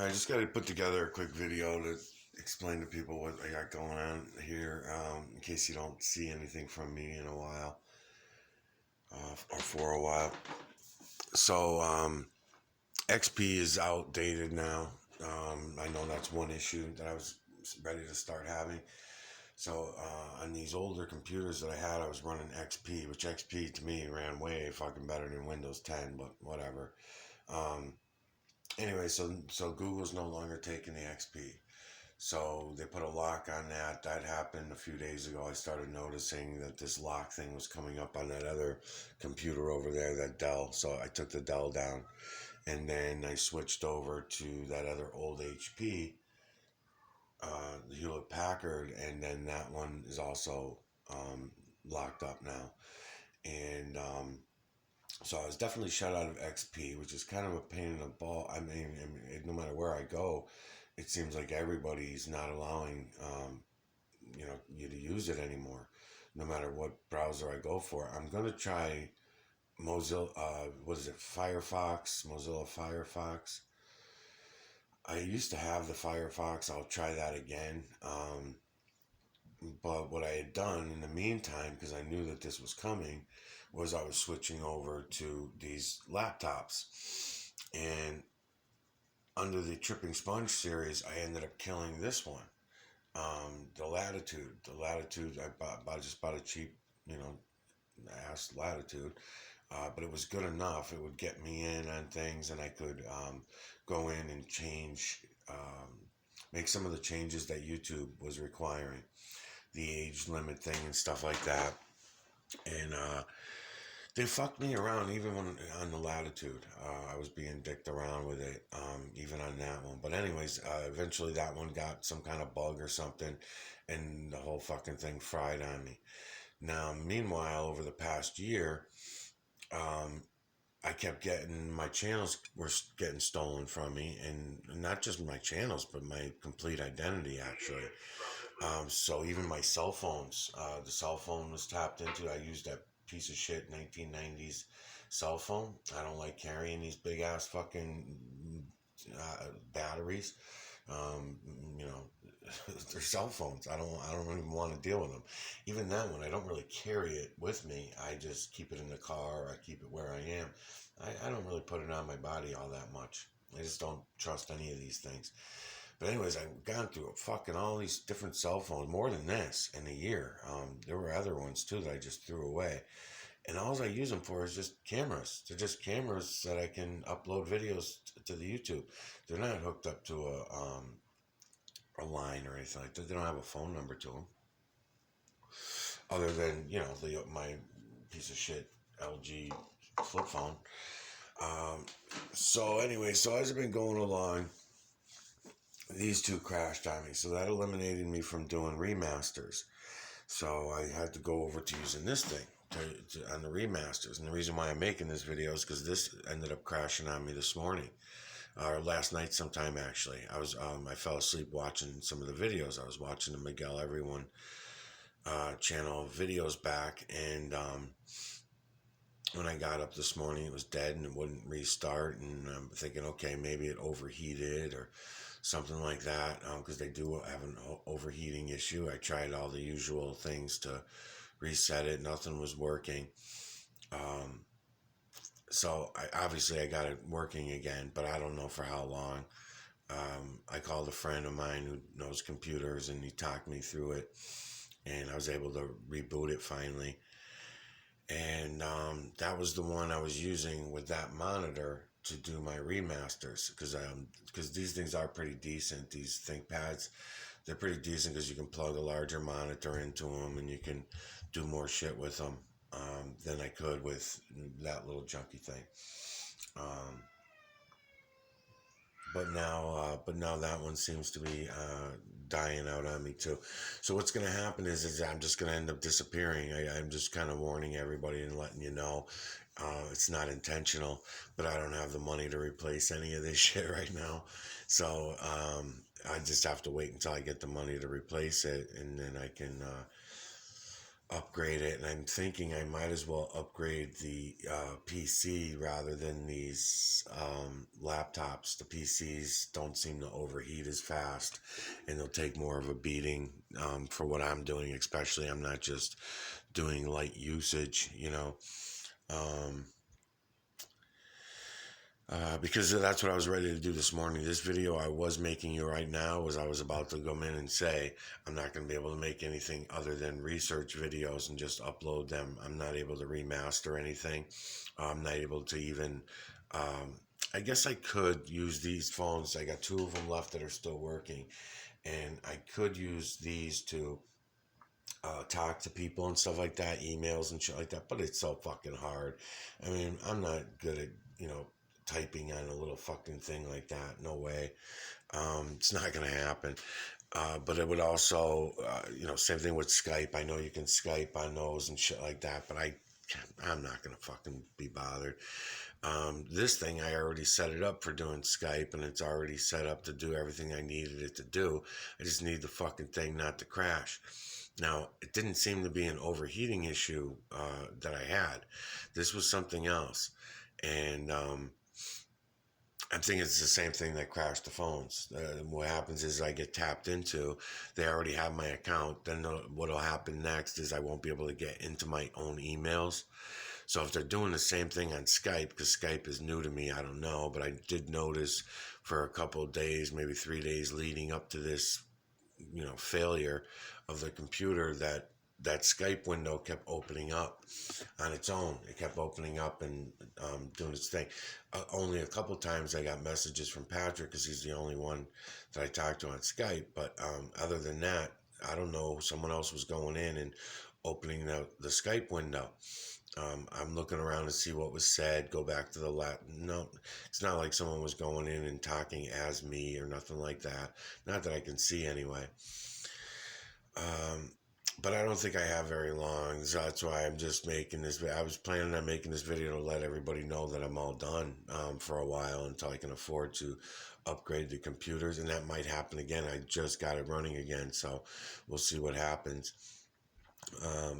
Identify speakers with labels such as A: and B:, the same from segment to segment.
A: I just got to put together a quick video to explain to people what I got going on here, in case you don't see anything from me in a while, or for a while. So, XP is outdated now. I know that's one issue that I was ready to start having. So, on these older computers that I had, I was running XP, which XP to me ran way fucking better than Windows 10, but whatever. Um, anyway, so Google's no longer taking the XP. So they put a lock on that. That happened a few days ago. I started noticing that this lock thing was coming up on that other computer over there, that Dell. So I took the Dell down, and then I switched over to that other old HP, the Hewlett Packard, and then that one is also um, locked up now. And so I was definitely shut out of XP, which is kind of a pain in the ball. No matter where I go, it seems like everybody's not allowing you to use it anymore, no matter what browser I go for. I'm gonna try Mozilla. What is it? Firefox, Mozilla Firefox. I used to have the Firefox. I'll try that again. But what I had done in the meantime, because I knew that this was coming, was I was switching over to these laptops. And under the Tripping Sponge series, I ended up killing this one. The Latitude. I just bought a cheap, you know, ass Latitude. But it was good enough. It would get me in on things, and I could go in and make some of the changes that YouTube was requiring, the age limit thing and stuff like that. And they fucked me around even when on the Latitude. I was being dicked around with it, even on that one. But anyways, eventually that one got some kind of bug or something, and the whole fucking thing fried on me. Now, meanwhile, over the past year, um, I kept getting my channels were getting stolen from me, and not just my channels, but my complete identity actually. So even my cell phones, the cell phone was tapped into. I used that piece of shit 1990s cell phone. I don't like carrying these big ass fucking batteries. Um, you know, they're cell phones. I don't even want to deal with them. Even that one, I don't really carry it with me. I just keep it in the car. I keep it where I am. I don't really put it on my body all that much. I just don't trust any of these things. But anyways, I've gone through fucking all these different cell phones, more than this in a year. There were other ones too that I just threw away. And all I use them for is just cameras. They're just cameras that I can upload videos to the YouTube. They're not hooked up to a line or anything like that. They don't have a phone number to them, other than my piece of shit LG flip phone. So anyway, so as I've been going along, these two crashed on me, so that eliminated me from doing remasters. So I had to go over to using this thing on the remasters. And the reason why I'm making this video is because this ended up crashing on me this morning, or last night sometime actually. I fell asleep watching some of the videos. I was watching the Miguel Everyone channel videos back, and when I got up this morning, it was dead and it wouldn't restart. And I'm thinking, okay, maybe it overheated or something like that, because they do have an overheating issue. I tried all the usual things to reset it. Nothing was working. Um, so I got it working again, but I don't know for how long. I called a friend of mine who knows computers, and he talked me through it, and I was able to reboot it finally. And that was the one I was using with that monitor to do my remasters, because these things are pretty decent. These ThinkPads, they're pretty decent because you can plug a larger monitor into them, and you can do more shit with them than I could with that little junky thing. Um, but now that one seems to be dying out on me too. So what's going to happen is I'm just going to end up disappearing. I'm just kind of warning everybody and letting you know it's not intentional, but I don't have the money to replace any of this shit right now. So I just have to wait until I get the money to replace it, and then I can upgrade it, and I'm thinking I might as well upgrade the PC rather than these laptops. The PCs don't seem to overheat as fast, and they'll take more of a beating for what I'm doing. Especially, I'm not just doing light usage, um, because that's what I was ready to do this morning. This video I was making you right now was I was about to come in and say I'm not going to be able to make anything other than research videos and just upload them. I'm not able to remaster anything. I'm not able to even, I guess I could use these phones. I got two of them left that are still working, and I could use these to talk to people and stuff like that, emails and shit like that, but it's so fucking hard. I mean, I'm not good at, typing on a little fucking thing like that. No way. It's not going to happen. But it would also, same thing with Skype. I know you can Skype on those and shit like that, but I'm not going to fucking be bothered. This thing, I already set it up for doing Skype, and it's already set up to do everything I needed it to do. I just need the fucking thing not to crash. Now, it didn't seem to be an overheating issue that I had. This was something else. And I'm thinking it's the same thing that crashed the phones. What happens is I get tapped into, they already have my account. Then what'll happen next is I won't be able to get into my own emails. So if they're doing the same thing on Skype, because Skype is new to me, I don't know, but I did notice for a couple of days, maybe 3 days leading up to this, failure of the computer, that Skype window kept opening up on its own. It kept opening up and doing its thing. Only a couple times I got messages from Patrick because he's the only one that I talked to on Skype. But other than that, I don't know. Someone else was going in and opening the Skype window. I'm looking around to see what was said. Go back to the no, it's not like someone was going in and talking as me or nothing like that. Not that I can see anyway. But I don't think I have very long, so that's why I'm just making this. I was planning on making this video to let everybody know that I'm all done for a while until I can afford to upgrade the computers, and that might happen again. I just got it running again, so we'll see what happens.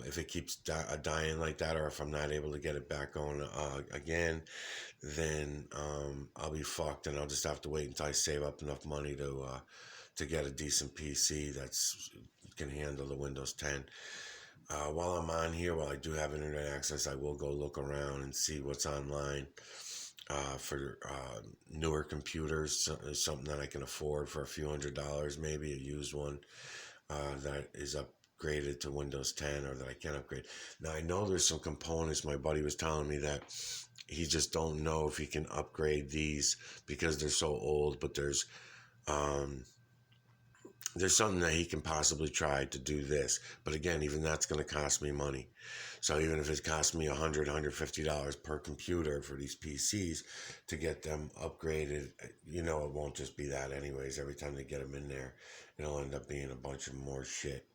A: If it keeps dying like that, or if I'm not able to get it back on again, then I'll be fucked, and I'll just have to wait until I save up enough money to get a decent PC that's can handle the Windows 10. While I'm on here, while I do have internet access, I will go look around and see what's online for newer computers, something that I can afford for a few $100s, maybe a used one that is upgraded to Windows 10 or that I can upgrade. Now, I know there's some components. My buddy was telling me that he just don't know if he can upgrade these because they're so old, but there's something that he can possibly try to do this. But again, even that's going to cost me money. So even if it costs me $100, $150 per computer for these PCs to get them upgraded, it won't just be that anyways. Every time they get them in there, it'll end up being a bunch of more shit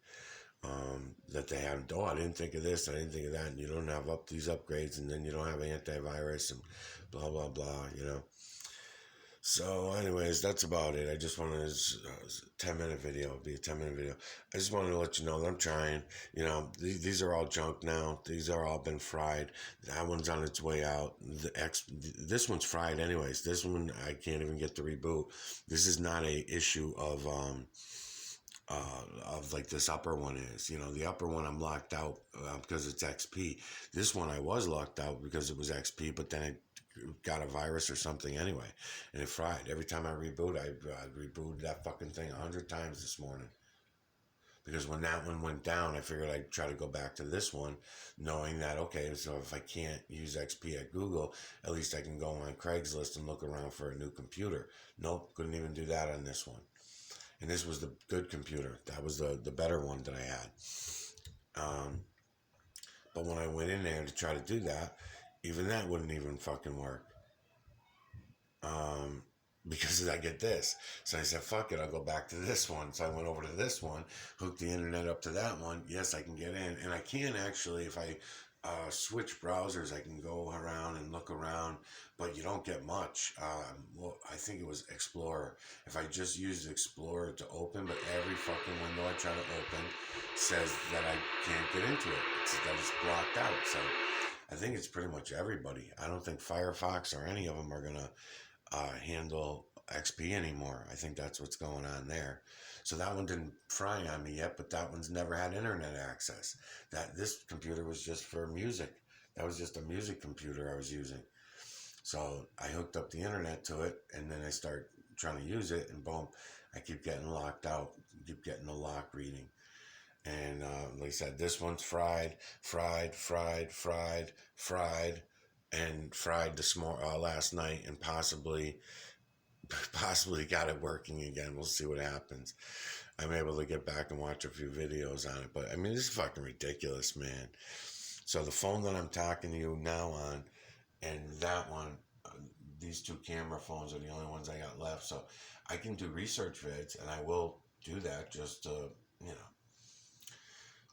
A: that they have. Oh, I didn't think of this, I didn't think of that, and you don't have these upgrades, and then you don't have antivirus and blah, blah, blah, So, anyways, that's about it. I just wanted a 10-minute video. It'll be a 10-minute video. I just wanted to let you know that I'm trying. These are all junk now. These are all been fried. That one's on its way out. This one's fried anyways. This one I can't even get to reboot. This is not a issue of like this upper one is. The upper one I'm locked out because it's XP. This one I was locked out because it was XP, but then it got a virus or something anyway, and it fried. Every time I reboot, I rebooted that fucking thing 100 times this morning. Because when that one went down, I figured I'd try to go back to this one, knowing that, okay, so if I can't use XP at Google, at least I can go on Craigslist and look around for a new computer. Nope, couldn't even do that on this one. And this was the good computer. That was the better one that I had. But when I went in there to try to do that, even that wouldn't even fucking work. Because I get this. So I said, fuck it, I'll go back to this one. So I went over to this one, hooked the internet up to that one. Yes, I can get in. And I can actually, if I switch browsers. I can go around and look around, but you don't get much. Well, I think it was Explorer. If I just use Explorer to open, but every fucking window I try to open says that I can't get into it. That it's blocked out. So I think it's pretty much everybody. I don't think Firefox or any of them are gonna handle XP anymore. I think that's what's going on there. So that one didn't fry on me yet, but that one's never had internet access. This computer was just for music. That was just a music computer I was using. So I hooked up the internet to it, and then I start trying to use it, and boom, I keep getting locked out, keep getting the lock reading. And like I said, this one's fried, and fried last night, and possibly got it working again. We'll see what happens. I'm able to get back and watch a few videos on it, but I mean, this is fucking ridiculous, man. So the phone that I'm talking to you now on, and that one, these two camera phones are the only ones I got left. So I can do research vids, and I will do that just to, you know,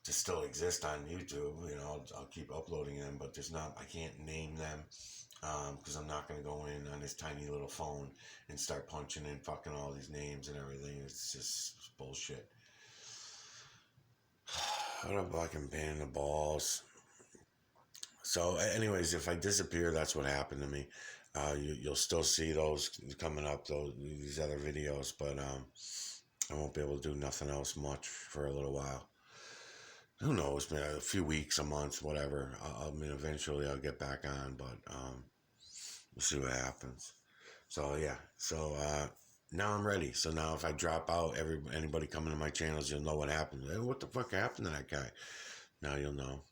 A: to still exist on YouTube. You know, I'll keep uploading them, but I can't name them because I'm not going to go in on this tiny little phone and start punching in fucking all these names and everything. It's just bullshit. What a fucking pain in the balls. So, anyways, if I disappear, that's what happened to me. You'll still see those coming up, these other videos, but I won't be able to do nothing else much for a little while. Who knows, man? A few weeks, a month, whatever. I mean, eventually I'll get back on, but we'll see what happens. So yeah, so now I'm ready. So now if I drop out, anybody coming to my channels, you'll know what happened. Hey, what the fuck happened to that guy? Now you'll know.